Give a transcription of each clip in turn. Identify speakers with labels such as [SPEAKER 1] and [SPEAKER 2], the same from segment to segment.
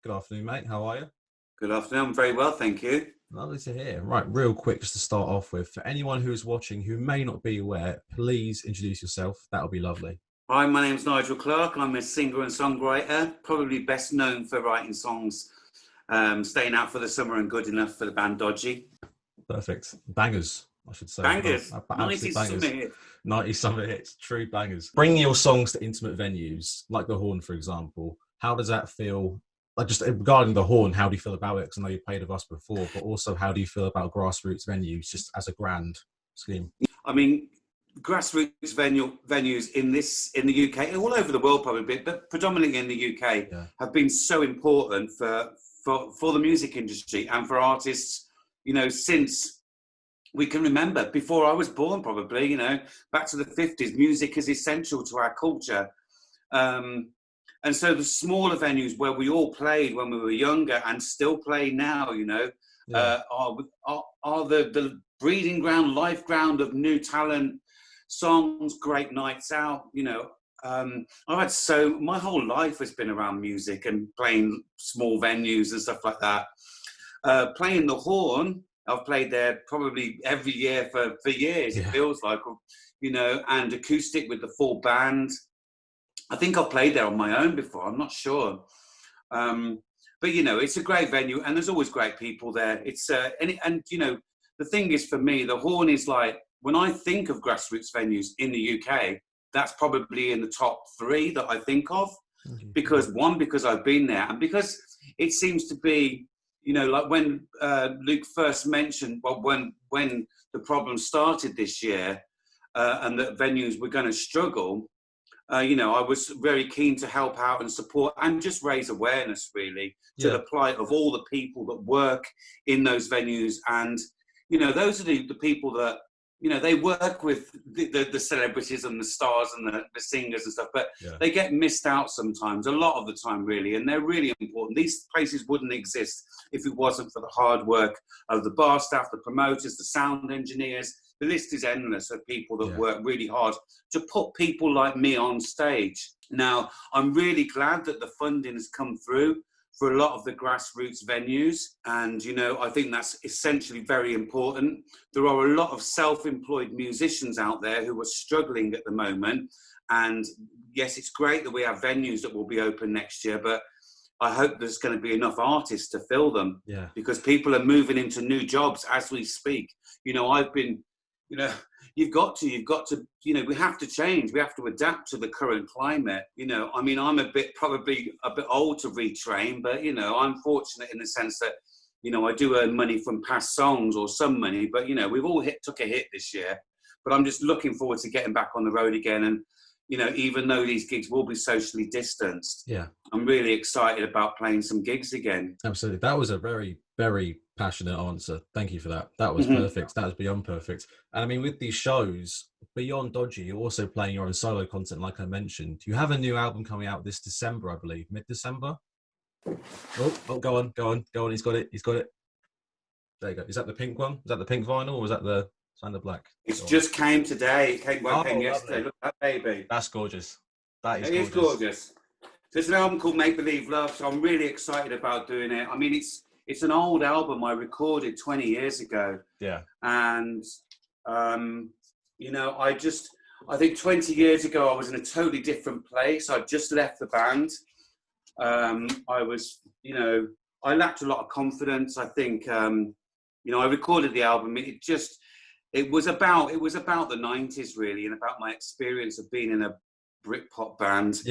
[SPEAKER 1] Good afternoon, mate. How are you?
[SPEAKER 2] Good afternoon. I'm very well, thank you.
[SPEAKER 1] Lovely to hear. Right, real quick, just to start off with, for anyone who's watching who may not be aware, please introduce yourself. That'll be lovely.
[SPEAKER 2] Hi, my name's Nigel Clark, and I'm a singer and songwriter, probably best known for writing songs, Staying Out for the Summer and Good Enough for the band Dodgy.
[SPEAKER 1] Perfect. Bangers, I should say.
[SPEAKER 2] Bangers.
[SPEAKER 1] Well.
[SPEAKER 2] 90
[SPEAKER 1] bangers.
[SPEAKER 2] something.
[SPEAKER 1] 90 something hits, true bangers. Bringing your songs to intimate venues, like the Horn, for example, how does that feel? Like, just regarding the Horn, how do you feel about it? Because I know you played with us before, but also how do you feel about grassroots venues, just as a grand scheme?
[SPEAKER 2] I mean, grassroots venues in the UK, all over the world probably, but predominantly in the UK, have been so important for the music industry and for artists, since we can remember. Before I was born, probably, back to the 50s, music is essential to our culture. And so the smaller venues where we all played when we were younger and still play now, are the breeding ground, life ground of new talent, songs, great nights out. I've had my whole life has been around music and playing small venues and stuff like that. Playing the Horn, I've played there probably every year for years. It feels like, and acoustic with the full band. I think I've played there on my own before. I'm not sure. But, it's a great venue and there's always great people there. It's the thing is, for me, the Horn is like, when I think of grassroots venues in the UK, that's probably in the top 3 that I think of. Because I've been there, and because it seems to be, like when Luke first mentioned, well, when the problem started this year and that venues were going to struggle, I was very keen to help out and support and just raise awareness, really, to the plight of all the people that work in those venues. And, those are the people that, they work with the celebrities and the stars and the singers and stuff, but they get missed out sometimes, a lot of the time, really, and they're really important. These places wouldn't exist if it wasn't for the hard work of the bar staff, the promoters, the sound engineers. The list is endless of people that work really hard to put people like me on stage. Now, I'm really glad that the funding has come through for a lot of the grassroots venues. And, I think that's essentially very important. There are a lot of self-employed musicians out there who are struggling at the moment. And yes, it's great that we have venues that will be open next year, but I hope there's going to be enough artists to fill them. Because people are moving into new jobs as we speak. I've been, you've got to, we have to change. We have to adapt to the current climate. I'm probably a bit old to retrain, but, I'm fortunate in the sense that, I do earn money from past songs, or some money, but, we've all took a hit this year, but I'm just looking forward to getting back on the road again. And, even though these gigs will be socially distanced, I'm really excited about playing some gigs again.
[SPEAKER 1] Absolutely. That was a very, very passionate answer. Thank you for that. That was perfect. That was beyond perfect. And I mean, with these shows, beyond Dodgy, you're also playing your own solo content, like I mentioned. You have a new album coming out this December, I believe, mid-December. Oh, go on. He's got it. There you go. Is that the pink one? Is that the pink vinyl, or was that the Sand of Black?
[SPEAKER 2] It's just came today. It came yesterday. Look at that baby.
[SPEAKER 1] That's gorgeous. That is
[SPEAKER 2] gorgeous. It is gorgeous. There's an album called Make Believe Love, so I'm really excited about doing it. I mean, it's an old album I recorded 20 years ago. And, I think 20 years ago, I was in a totally different place. I'd just left the band. I was, I lacked a lot of confidence. I think, I recorded the album. It was about the 90s, really, and about my experience of being in a Britpop band.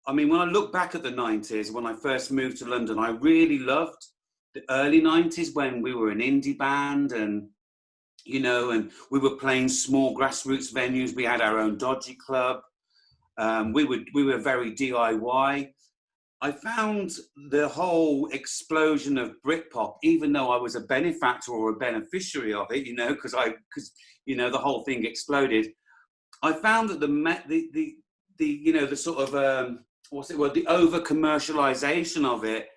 [SPEAKER 2] When I look back at the 90s, when I first moved to London, I really loved the early 90s when we were an indie band and we were playing small grassroots venues. We had our own Dodgy club. We were very DIY. I found the whole explosion of Britpop, even though I was a benefactor or a beneficiary of it, because the whole thing exploded. I found that the over commercialization of it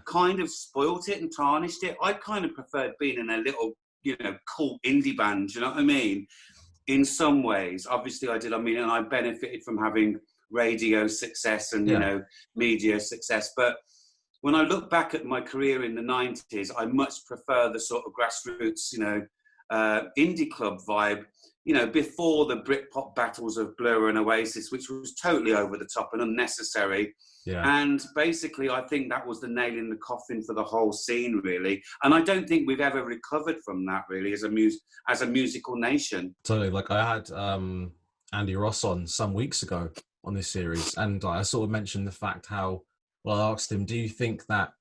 [SPEAKER 2] kind of spoilt it and tarnished it. I kind of preferred being in a little, cool indie band, you know what I mean? In some ways, obviously I did. I mean, and I benefited from having radio success and, media success. But when I look back at my career in the 90s, I much prefer the sort of grassroots, indie club vibe, before the Britpop battles of Blur and Oasis, which was totally over the top and unnecessary.
[SPEAKER 1] Yeah.
[SPEAKER 2] And basically, I think that was the nail in the coffin for the whole scene, really. And I don't think we've ever recovered from that, really, as a musical nation.
[SPEAKER 1] Totally. Like, I had Andy Ross on some weeks ago on this series, and I sort of mentioned the fact how, well, I asked him, do you think that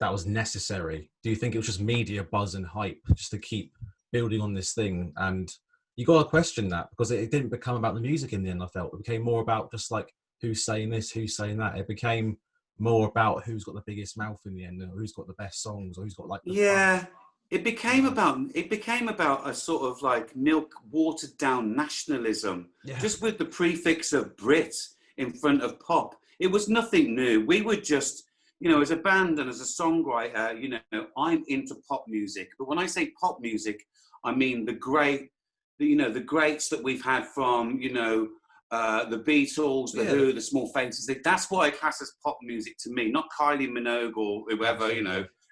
[SPEAKER 1] was necessary? Do you think it was just media buzz and hype just to keep building on this thing? And you got to question that, because it didn't become about the music in the end. I felt it became more about just like, who's saying this, who's saying that. It became more about who's got the biggest mouth in the end, or who's got the best songs, or who's got like the
[SPEAKER 2] it became about a sort of like milk watered down nationalism, just with the prefix of Brit in front of pop. It was nothing new. We were just, as a band and as a songwriter, I'm into pop music. But when I say pop music, I mean the greats that we've had from, the Beatles, the Who, the Small Faces. That's what I class as pop music to me, not Kylie Minogue or whoever,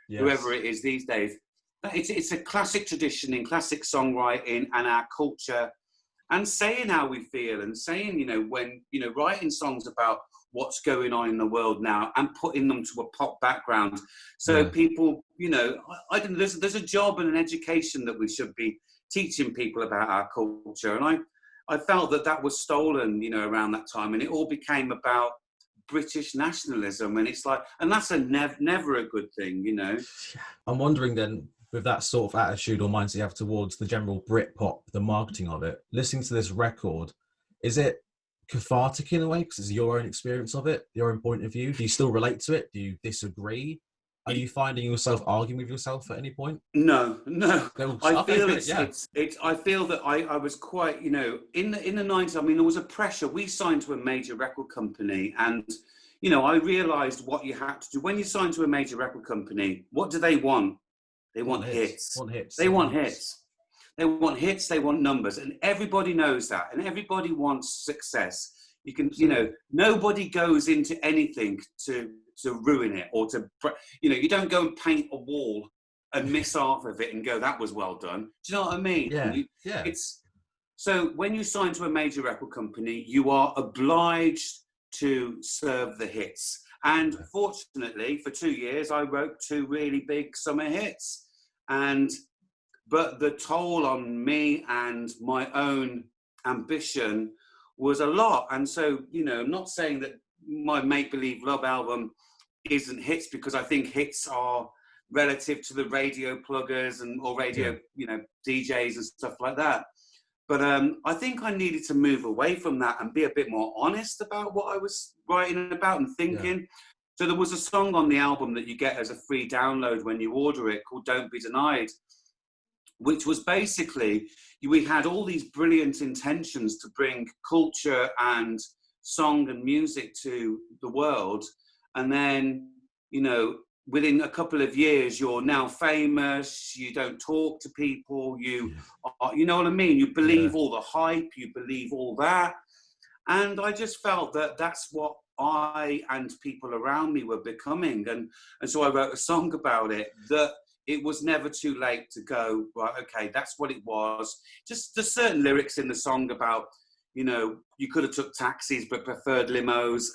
[SPEAKER 2] whoever it is these days. It's a classic tradition in classic songwriting and our culture, and saying how we feel, and saying, writing songs about what's going on in the world now and putting them to a pop background. So people, there's a job and an education that we should be teaching people about our culture. And I felt that was stolen, around that time, and it all became about British nationalism. And it's like, and that's never a good thing,
[SPEAKER 1] I'm wondering then, with that sort of attitude or mindset you have towards the general Britpop, the marketing of it, listening to this record, is it cathartic in a way because it's your own experience of it, your own point of view? Do you still relate to it? Do you disagree? Are you finding yourself arguing with yourself at any point?
[SPEAKER 2] No. I feel I feel that I was quite, in the 90s. I mean, there was a pressure. We signed to a major record company, and I realised what you had to do when you sign to a major record company. What do they want? They want hits. They want hits. They want hits. They want numbers, and everybody knows that, and everybody wants success. You can, nobody goes into anything to ruin it, or to, you don't go and paint a wall and miss half of it and go, that was well done. Do you know what I mean?
[SPEAKER 1] Yeah.
[SPEAKER 2] So when you sign to a major record company, you are obliged to serve the hits. And fortunately, for 2 years, I wrote 2 really big summer hits. But the toll on me and my own ambition was a lot. And so, I'm not saying that my Make Believe Love album isn't hits, because I think hits are relative to the radio pluggers or radio, DJs and stuff like that. But I think I needed to move away from that and be a bit more honest about what I was writing about and thinking. Yeah. So there was a song on the album that you get as a free download when you order it called Don't Be Denied, which was basically, we had all these brilliant intentions to bring culture and song and music to the world. And then, within a couple of years, you're now famous, you don't talk to people, you know what I mean? You believe all the hype, you believe all that. And I just felt that that's what I and people around me were becoming. And so I wrote a song about it, that it was never too late to go, right, okay, that's what it was. Just there's certain lyrics in the song about, you could have took taxis but preferred limos.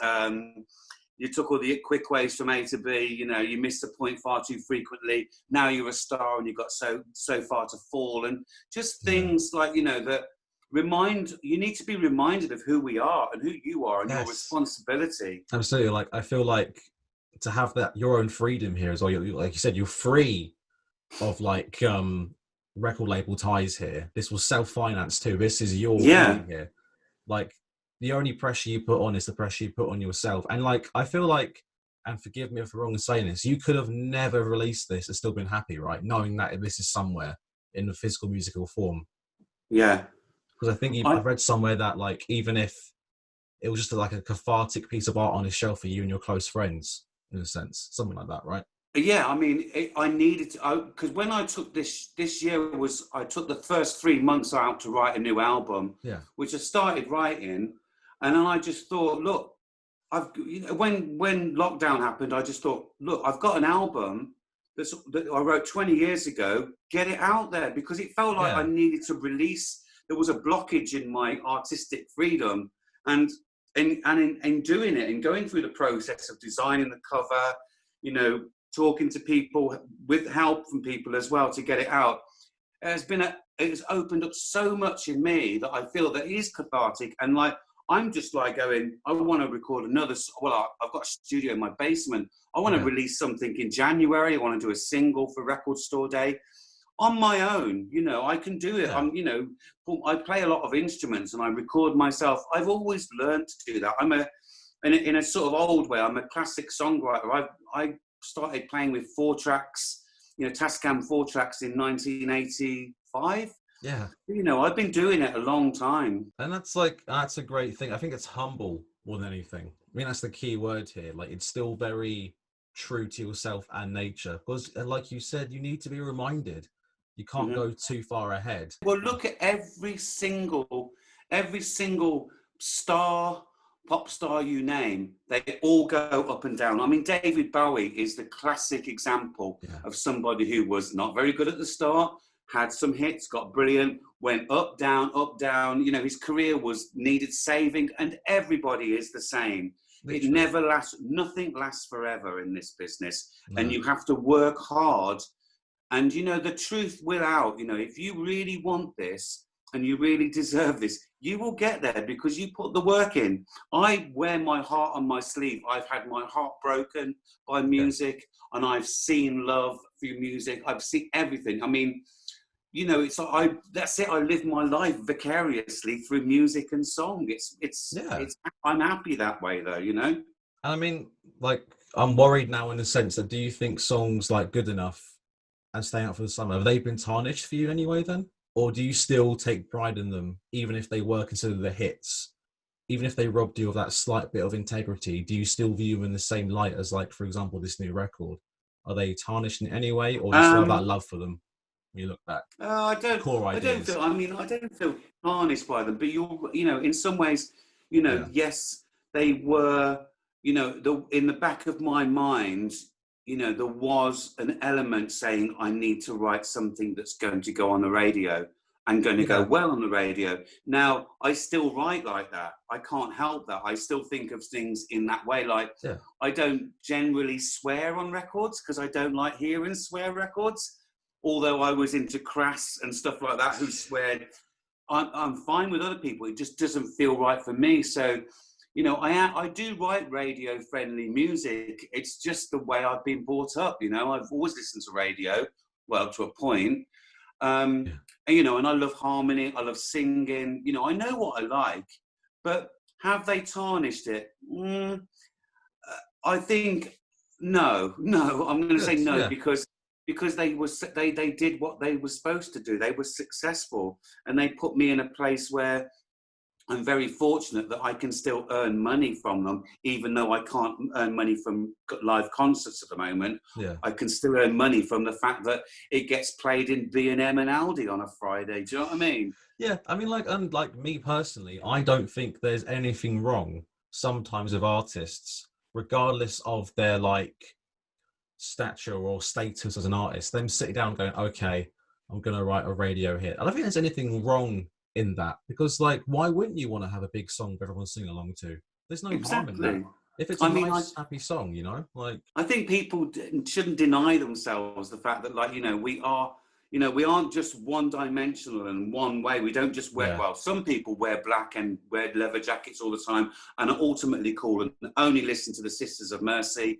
[SPEAKER 2] You took all the quick ways from A to B. You missed the point far too frequently. Now you're a star and you got so far to fall. And just things like, that you need to be reminded of who we are and who you are and your responsibility.
[SPEAKER 1] Absolutely. Like, I feel like to have that, your own freedom here as well. Like you said, you're free of like record label ties here. This was self-financed too. This is your thing here. Like, the only pressure you put on is the pressure you put on yourself. And like, I feel like, and forgive me if I'm wrong in saying this, you could have never released this and still been happy, right? Knowing that this is somewhere in the physical musical form.
[SPEAKER 2] Yeah.
[SPEAKER 1] Because I think I've read somewhere that like, even if it was just like a cathartic piece of art on a shelf for you and your close friends, in a sense, something like that, right?
[SPEAKER 2] Yeah, I mean, I needed to, because when I took this year I took the first 3 months out to write a new album, which I started writing. And then I just thought, look, when lockdown happened, I just thought, look, I've got an album that I wrote 20 years ago. Get it out there, because it felt like I needed to release. There was a blockage in my artistic freedom, and in doing it and going through the process of designing the cover, you know, talking to people with help from people as well to get it out. It's opened up so much in me that I feel that it is cathartic, and like I'm just like going, I want to record another. Well, I've got a studio in my basement. I want to release something in January. I want to do a single for Record Store Day on my own. You know, I can do it. I'm, you know, I play a lot of instruments and I record myself. I've always learned to do that. In a sort of old way, I'm a classic songwriter. I started playing with 4 tracks, you know, Tascam 4 tracks in 1985.
[SPEAKER 1] Yeah.
[SPEAKER 2] You know, I've been doing it a long time.
[SPEAKER 1] And that's a great thing. I think it's humble more than anything. I mean, that's the key word here. Like, it's still very true to yourself and nature. Because, like you said, you need to be reminded. You can't go too far ahead.
[SPEAKER 2] Well, look at every single star, pop star you name, they all go up and down. I mean, David Bowie is the classic example of somebody who was not very good at the start, had some hits, got brilliant, went up, down, up, down. You know, his career needed saving, and everybody is the same. Literally. It never lasts. Nothing lasts forever in this business. No. And you have to work hard. And, you know, the truth will out. You know, if you really want this and you really deserve this, you will get there because you put the work in. I wear my heart on my sleeve. I've had my heart broken by music, and I've seen love through music. I've seen everything. I mean, you know, it's like that's it. I live my life vicariously through music and song. I'm happy that way, though. You know.
[SPEAKER 1] I mean, like, I'm worried now in the sense that, do you think songs like Good Enough and Staying Out for the Summer, have they been tarnished for you anyway then? Or do you still take pride in them, even if they were considered the hits? Even if they robbed you of that slight bit of integrity, do you still view them in the same light as, like, for example, this new record? Are they tarnished in any way, or do you still have that love for them when you look back?
[SPEAKER 2] I don't feel tarnished by them, but you know, in some ways, you know, yes, they were, you know, in the back of my mind, you know, there was an element saying I need to write something that's going to go on the radio and going to go well on the radio. Now, I still write like that. I can't help that. I still think of things in that way. Like, I don't generally swear on records because I don't like hearing swear records. Although I was into Crass and stuff like that who sweared. I'm fine with other people. It just doesn't feel right for me. So, you know, I do write radio-friendly music. It's just the way I've been brought up, you know. I've always listened to radio, well, to a point. And, you know, and I love harmony. I love singing. You know, I know what I like. But have they tarnished it? I think, no. I'm going to say no because they did what they were supposed to do. They were successful, and they put me in a place where I'm very fortunate that I can still earn money from them, even though I can't earn money from live concerts at the moment. I can still earn money from the fact that it gets played in B&M and Aldi on a Friday. Do you know what I mean?
[SPEAKER 1] Yeah, I mean, like me personally, I don't think there's anything wrong sometimes with artists, regardless of their like stature or status as an artist, them sitting down going, okay, I'm going to write a radio hit. I don't think there's anything wrong in that, because like, why wouldn't you want to have a big song for everyone to sing along to? There's no harm in that. If it's a nice, happy song, you know, like,
[SPEAKER 2] I think people shouldn't deny themselves the fact that, like, you know, we aren't just one-dimensional and one way. We don't just wear, well, some people wear black and wear leather jackets all the time and are ultimately cool and only listen to the Sisters of Mercy.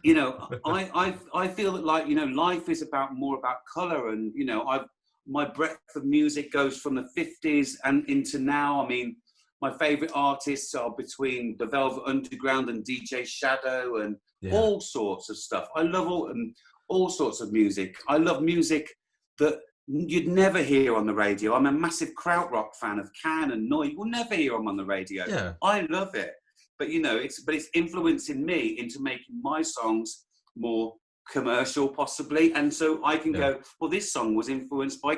[SPEAKER 2] You know, I feel that, like, you know, life is more about colour, and, you know, my breadth of music goes from the 50s and into now. I mean, my favourite artists are between the Velvet Underground and DJ Shadow and all sorts of stuff. I love all sorts of music. I love music that you'd never hear on the radio. I'm a massive krautrock fan of Can and Neu. You'll never hear them on the radio. I love it. But, you know, it's influencing me into making my songs more commercial possibly, and so I can go, well, this song was influenced by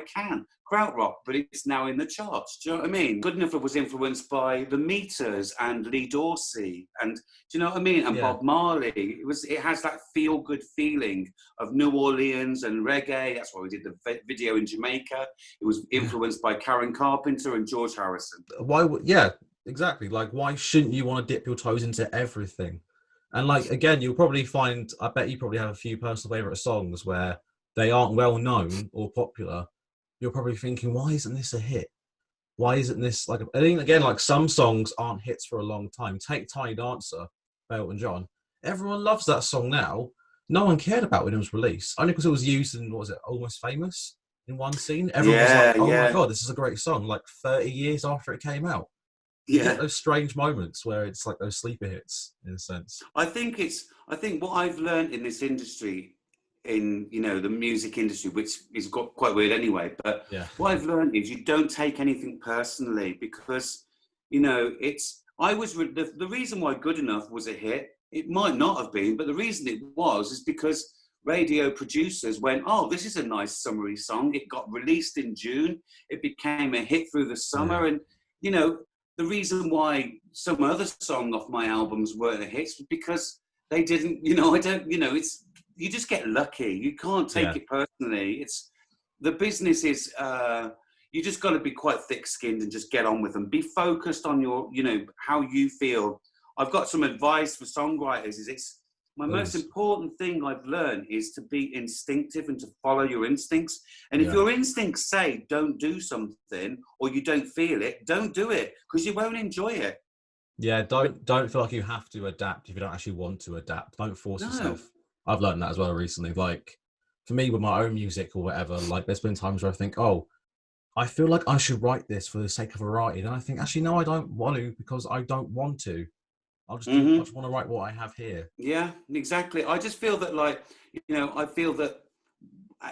[SPEAKER 2] krautrock, but it's now in the charts. Do you know what I mean? Good Enough was influenced by the Meters and Lee Dorsey, and do you know what I mean? And Bob Marley. It has that feel good feeling of New Orleans and reggae. That's why we did the video in Jamaica. It was influenced by Karen Carpenter and George Harrison.
[SPEAKER 1] Why? Yeah, exactly. Like, why shouldn't you want to dip your toes into everything? And like, again, you'll probably find, I bet you probably have a few personal favourite songs where they aren't well known or popular. You're probably thinking, why isn't this a hit? Why isn't this like, I think again, like some songs aren't hits for a long time. Take Tiny Dancer, by Elton John. Everyone loves that song now. No one cared about it when it was released. Only because it was used in, what was it, Almost Famous in one scene. Everyone was like, oh my God, this is a great song. Like 30 years after it came out. You get those strange moments where it's like those sleeper hits in a sense.
[SPEAKER 2] I think what I've learned in this industry, in the music industry, which is quite weird anyway, but what I've learned is you don't take anything personally, because the reason why Good Enough was a hit, it might not have been, but the reason it was is because radio producers went, oh, this is a nice summery song. It got released in June. It became a hit through the summer, and the reason why some other song off my albums weren't a hit was because they didn't, it's, you just get lucky. You can't take it personally. It's, the business is, you just got to be quite thick-skinned and just get on with them. Be focused on your, how you feel. I've got some advice for songwriters. My most important thing I've learned is to be instinctive and to follow your instincts. And if your instincts say don't do something, or you don't feel it, don't do it, because you won't enjoy it.
[SPEAKER 1] Yeah, don't feel like you have to adapt if you don't actually want to adapt. Don't force yourself. I've learned that as well recently. Like, for me, with my own music or whatever, like there's been times where I think, oh, I feel like I should write this for the sake of variety. And I think, actually, no, I don't want to, because I don't want to. I just want to write what I have here.
[SPEAKER 2] Yeah, exactly. I just feel that, like, I feel that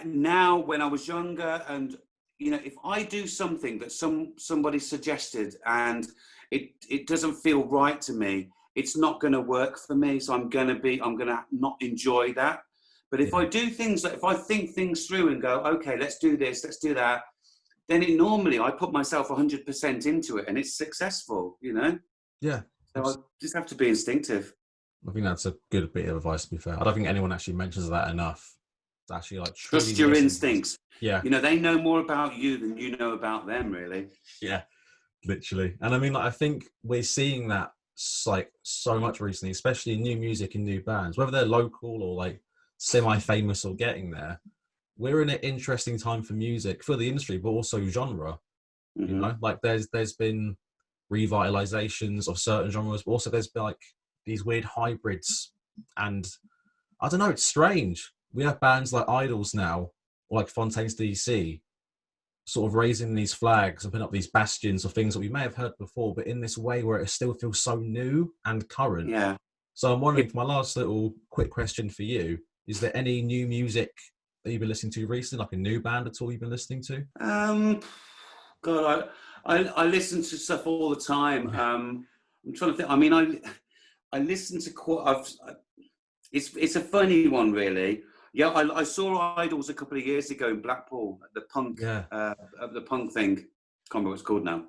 [SPEAKER 2] now, when I was younger, and if I do something that somebody suggested and it doesn't feel right to me, it's not going to work for me. So I'm going to not enjoy that. But if I do things, if I think things through and go, okay, let's do this, let's do that, then normally I put myself 100% into it, and it's successful.
[SPEAKER 1] Yeah.
[SPEAKER 2] So I just have to be instinctive.
[SPEAKER 1] I think that's a good bit of advice, to be fair. I don't think anyone actually mentions that enough. To actually, like,
[SPEAKER 2] trust your instincts.
[SPEAKER 1] Yeah.
[SPEAKER 2] They know more about you than you know about them, really.
[SPEAKER 1] Yeah, literally. And I mean, like, I think we're seeing that like so much recently, especially in new music and new bands, whether they're local or like semi-famous or getting there. We're in an interesting time for music, for the industry, but also genre. Like there's been revitalizations of certain genres, but also there's been like these weird hybrids, and I don't know, it's strange. We have bands like Idols now, or like Fontaines DC, sort of raising these flags and putting up these bastions of things that we may have heard before, but in this way where it still feels so new and current.
[SPEAKER 2] Yeah.
[SPEAKER 1] So I'm wondering, for my last little quick question for you, is there any new music that you've been listening to recently, like a new band at all you've been listening to?
[SPEAKER 2] God, I listen to stuff all the time. I'm trying to think. I mean, I listen to quite. It's a funny one, really. Yeah, I saw Idols a couple of years ago in Blackpool at the punk, the punk thing. Can't remember what it's called now.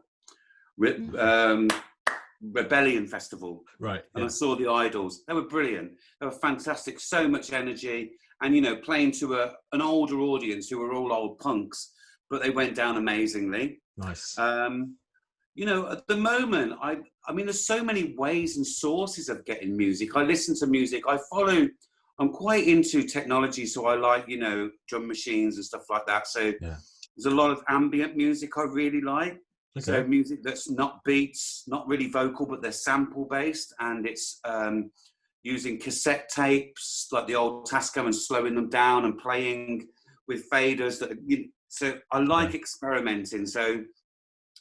[SPEAKER 2] Rebellion Festival.
[SPEAKER 1] Right.
[SPEAKER 2] And I saw the Idols. They were brilliant. They were fantastic. So much energy, and playing to an older audience who were all old punks, but they went down amazingly.
[SPEAKER 1] Nice.
[SPEAKER 2] At the moment, I mean, there's so many ways and sources of getting music. I listen to music. I'm quite into technology, so I like, drum machines and stuff like that. So there's a lot of ambient music I really like. Okay. So music that's not beats, not really vocal, but they're sample based, and it's using cassette tapes like the old Tascam and slowing them down and playing with faders. So I like experimenting. So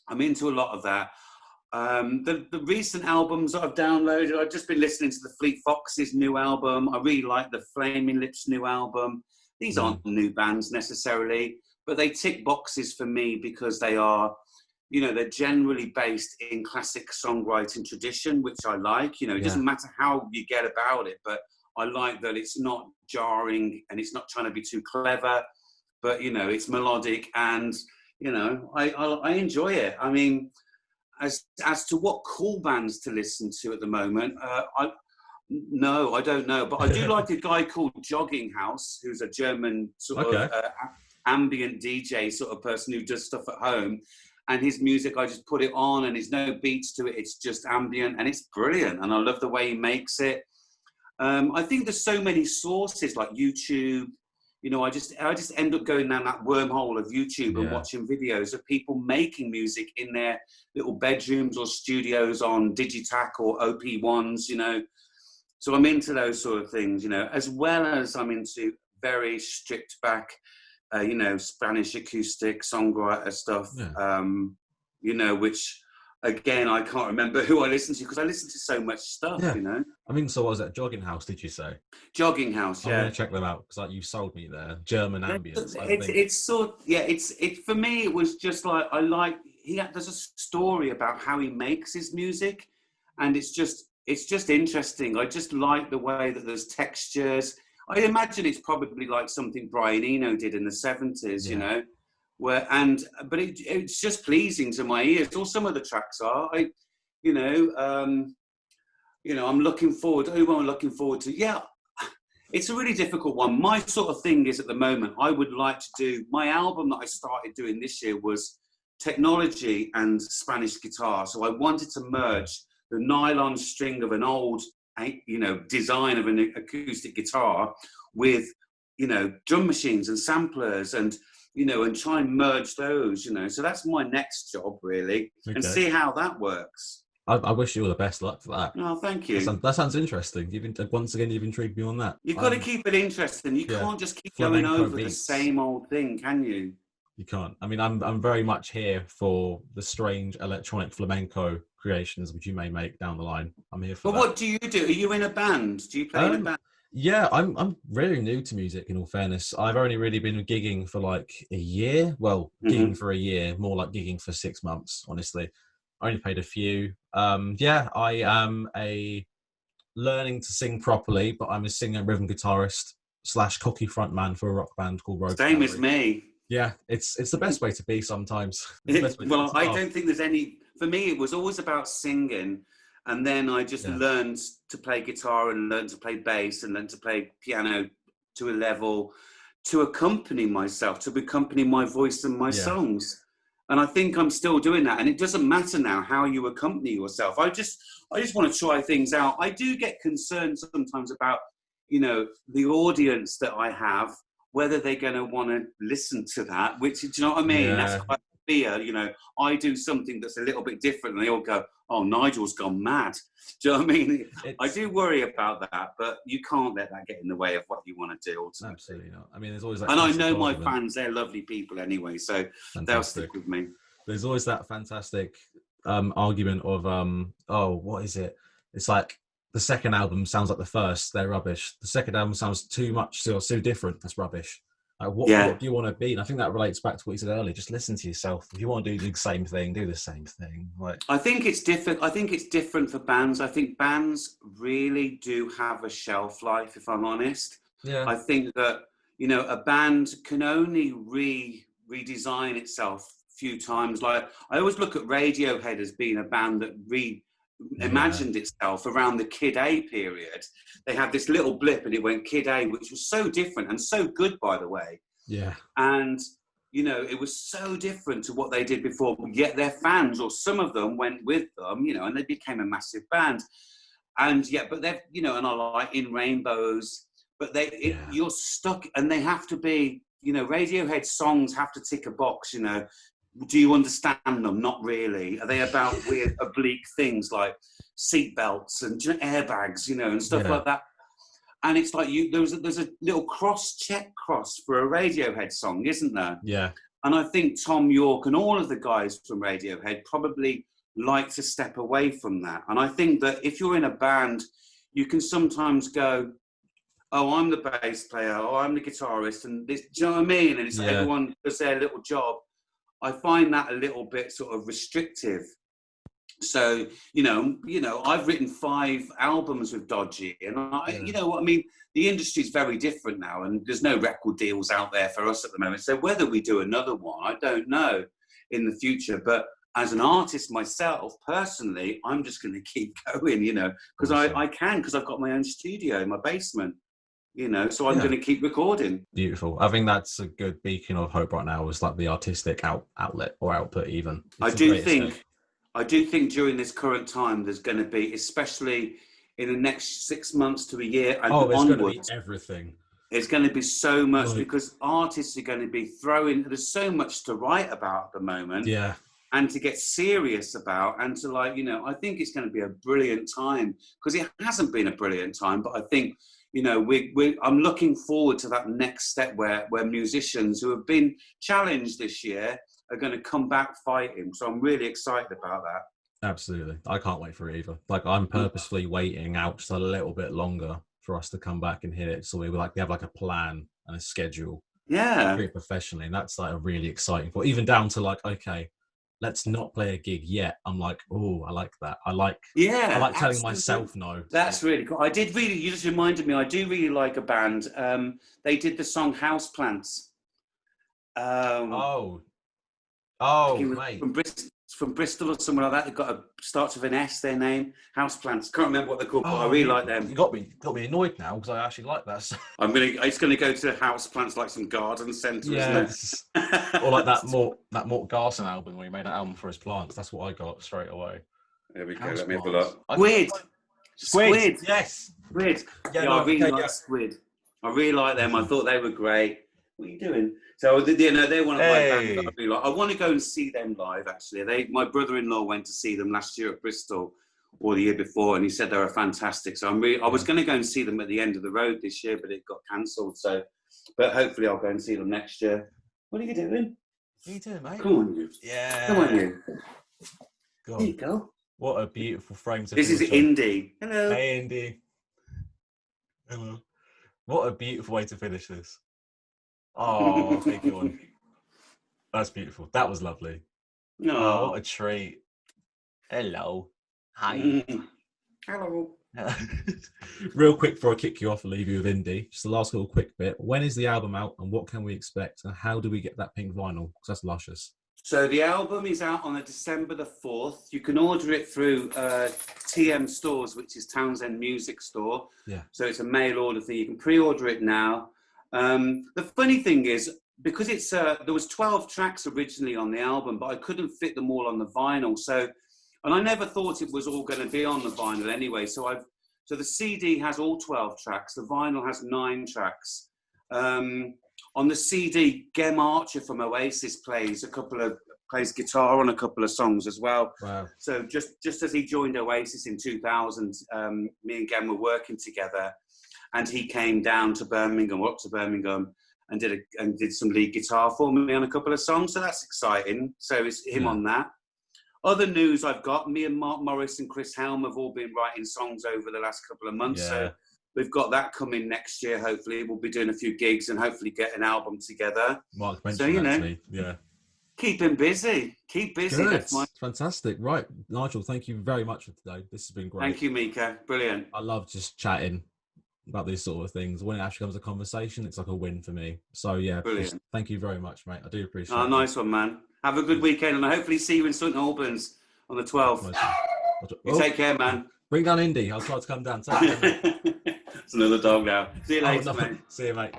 [SPEAKER 2] I'm into a lot of that. The recent albums that I've downloaded, I've just been listening to the Fleet Foxes' new album. I really like the Flaming Lips' new album. These aren't new bands necessarily, but they tick boxes for me because they are, they're generally based in classic songwriting tradition, which I like. It doesn't matter how you get about it, but I like that it's not jarring and it's not trying to be too clever, but, you know, it's melodic and, you know, I enjoy it. I mean, as to what cool bands to listen to at the moment, no, I don't know. But I do like a guy called Jogging House, who's a German sort of ambient DJ sort of person who does stuff at home. And his music, I just put it on and there's no beats to it. It's just ambient and it's brilliant. And I love the way he makes it. I think there's so many sources like YouTube. You know, I just end up going down that wormhole of YouTube and watching videos of people making music in their little bedrooms or studios on Digitac or OP1s, you know. So I'm into those sort of things, you know, as well as I'm into very stripped back, you know, Spanish acoustic songwriter stuff, you know, which, again, I can't remember who I listen to because I listen to so much stuff, you know.
[SPEAKER 1] I mean, so what was that, Jogging House, did you say?
[SPEAKER 2] Jogging House,
[SPEAKER 1] I'm going to check them out because like, you sold me there. German ambience.
[SPEAKER 2] It's for me, it was just like, there's a story about how he makes his music and it's just interesting. I just like the way that there's textures. I imagine it's probably like something Brian Eno did in the 70s, you know, but it's just pleasing to my ears. Or some of the tracks are, I'm looking forward to. Yeah, it's a really difficult one. My sort of thing is at the moment, I would like to do, my album that I started doing this year was technology and Spanish guitar. So I wanted to merge the nylon string of an old, you know, design of an acoustic guitar with, you know, drum machines and samplers and, you know, and try and merge those, you know. So that's my next job, really, and see how that works.
[SPEAKER 1] I wish you all the best luck for that.
[SPEAKER 2] Oh, thank you.
[SPEAKER 1] That sounds interesting. Once again, you've intrigued me on that.
[SPEAKER 2] You've got to keep it interesting. You can't just keep going over the same old thing, can you?
[SPEAKER 1] You can't. I mean, I'm very much here for the strange electronic flamenco creations which you may make down the line. I'm here for that.
[SPEAKER 2] But what do you do? Are you in a band? Do you play in a band?
[SPEAKER 1] Yeah, I'm really new to music, in all fairness. I've only really been gigging for like a year. Well, gigging for a year, more like gigging for 6 months, honestly. I only played a few. I am learning to sing properly, but I'm a singer, rhythm guitarist / cocky frontman for a rock band called Rogue.
[SPEAKER 2] Same as me.
[SPEAKER 1] Yeah, it's the best way to be sometimes.
[SPEAKER 2] Well, I don't think there's any. For me, it was always about singing, and then I just learned to play guitar and learned to play bass and learned to play piano to a level to accompany myself, to accompany my voice and my songs. And I think I'm still doing that. And it doesn't matter now how you accompany yourself. I just want to try things out. I do get concerned sometimes about, you know, the audience that I have, whether they're going to want to listen to that, which, do you know what I mean?
[SPEAKER 1] Yeah.
[SPEAKER 2] That's quite a fear, you know. I do something that's a little bit different and they all go, oh, Nigel's gone mad. Do you know what I mean? I do worry about that, but you can't let that get in the way of what you want to do ultimately.
[SPEAKER 1] Absolutely not. I mean, there's always that.
[SPEAKER 2] And I know my fans, they're lovely people anyway, so they'll stick with me.
[SPEAKER 1] There's always that fantastic argument of, what is it? It's like, the second album sounds like the first, they're rubbish. The second album sounds too much, so different, that's rubbish. Like, what do you want to be? And I think that relates back to what you said earlier. Just listen to yourself. If you want to do the same thing, do the same thing. Like,
[SPEAKER 2] I think it's different. I think it's different for bands. I think bands really do have a shelf life, if I'm honest.
[SPEAKER 1] Yeah.
[SPEAKER 2] I think that, you know, a band can only redesign itself a few times. Like, I always look at Radiohead as being a band that imagined itself around the Kid A period. They had this little blip and it went Kid A, which was so different and so good, by the way.
[SPEAKER 1] Yeah.
[SPEAKER 2] And, you know, it was so different to what they did before, yet their fans, or some of them, went with them, you know, and they became a massive band. And but they've, you know, and I like In Rainbows, but you're stuck, and they have to be, you know, Radiohead songs have to tick a box, you know. Do you understand them? Not really. Are they about weird, oblique things like seatbelts and airbags, you know, and stuff like that? And it's like there's a little cross-check for a Radiohead song, isn't there?
[SPEAKER 1] Yeah.
[SPEAKER 2] And I think Tom York and all of the guys from Radiohead probably like to step away from that. And I think that if you're in a band, you can sometimes go, oh, I'm the bass player, oh, I'm the guitarist, and this, do you know what I mean? And it's like everyone does their little job. I find that a little bit sort of restrictive. So, I've written 5 albums with Dodgy, and you know what I mean? The industry's very different now, and there's no record deals out there for us at the moment. So whether we do another one, I don't know in the future. But as an artist myself, personally, I'm just going to keep going, because because I've got my own studio in my basement, so I'm going to keep recording.
[SPEAKER 1] Beautiful. I think that's a good beacon of hope right now, is like the artistic outlet or output even.
[SPEAKER 2] I do think during this current time, there's going to be, especially in the next 6 months to a year and onwards,
[SPEAKER 1] going to be everything.
[SPEAKER 2] It's going to be so much because artists are going to be there's so much to write about at the moment.
[SPEAKER 1] Yeah.
[SPEAKER 2] And to get serious about, and to I think it's going to be a brilliant time, because it hasn't been a brilliant time, but I think, I'm looking forward to that next step where musicians who have been challenged this year are going to come back fighting. So I'm really excited about that.
[SPEAKER 1] Absolutely. I can't wait for it either. Like, I'm purposefully waiting out just a little bit longer for us to come back and hit it. So we have like a plan and a schedule.
[SPEAKER 2] Yeah.
[SPEAKER 1] Very professionally. And that's like a really exciting point. Even down to like, okay, let's not play a gig yet. I'm like, oh, I like that. I like telling myself no.
[SPEAKER 2] That's really cool. You just reminded me, I do really like a band. They did the song Houseplants.
[SPEAKER 1] Mate.
[SPEAKER 2] From Bristol or somewhere like that. They've got starts with an S, their name. Houseplants. Can't remember what they're called, but I really like them.
[SPEAKER 1] You got me annoyed now, because I actually like that.
[SPEAKER 2] It's gonna go to Houseplants, like some garden centre, isn't it?
[SPEAKER 1] Or like that Mort Garson album where he made an album for his plants. That's what I got straight away.
[SPEAKER 2] There we go. Let me have a look.
[SPEAKER 1] Squid. Yes.
[SPEAKER 2] Squid. Yeah, I really like Squid. I really like them. I thought they were great. What are you doing? So, they're one of my bands that I really like. I want to go and see them live, actually. My brother-in-law went to see them last year at Bristol, or the year before, and he said they were fantastic. So I was going to go and see them at the end of the road this year, but it got cancelled. So, but hopefully I'll go and see them next year. What are you doing?
[SPEAKER 1] What are you doing, mate?
[SPEAKER 2] Come on, you.
[SPEAKER 1] Yeah.
[SPEAKER 2] Come on, you.
[SPEAKER 1] God.
[SPEAKER 2] There you go.
[SPEAKER 1] What a beautiful frame to
[SPEAKER 2] This is Indy. Hello.
[SPEAKER 1] Hey, Indy. Hello. What a beautiful way to finish this. Oh, thank you. That's beautiful. That was lovely. Oh, what a treat. Hello. Hi.
[SPEAKER 2] Hello.
[SPEAKER 1] Real quick before I kick you off and leave you with Indy, just the last little quick bit. When is the album out, and what can we expect, and how do we get that pink vinyl? Because that's luscious.
[SPEAKER 2] So the album is out on December the 4th. You can order it through TM Stores, which is Townsend Music Store.
[SPEAKER 1] Yeah.
[SPEAKER 2] So it's a mail order thing. You can pre-order it now. The funny thing is, because it's there was 12 tracks originally on the album, but I couldn't fit them all on the vinyl. So, and I never thought it was all going to be on the vinyl anyway. So the CD has all 12 tracks. The vinyl has 9 tracks. On the CD, Gem Archer from Oasis plays guitar on a couple of songs as well.
[SPEAKER 1] Wow. So
[SPEAKER 2] just as he joined Oasis in 2000, me and Gem were working together. And he came down to Birmingham, and did some lead guitar for me on a couple of songs. So that's exciting. So it's him on that. Other news I've got, me and Mark Morris and Chris Helm have all been writing songs over the last couple of months. Yeah. So we've got that coming next year, hopefully. We'll be doing a few gigs and hopefully get an album together.
[SPEAKER 1] Mark mentioned that to me. Yeah.
[SPEAKER 2] Keep him busy. Keep busy.
[SPEAKER 1] Good. That's fantastic. Right, Nigel, thank you very much for today. This has been great.
[SPEAKER 2] Thank you, Mika. Brilliant.
[SPEAKER 1] I love just chatting about these sort of things. When it actually comes to conversation, it's like a win for me. So yeah, brilliant. Thank you very much, mate. I do appreciate it.
[SPEAKER 2] Nice one, man. Have a good weekend, and I hopefully see you in St Albans on the 12th. You take care, man.
[SPEAKER 1] Bring down Indy. I'll try to come down.
[SPEAKER 2] It's another dog now. See you later, mate.
[SPEAKER 1] See you, mate.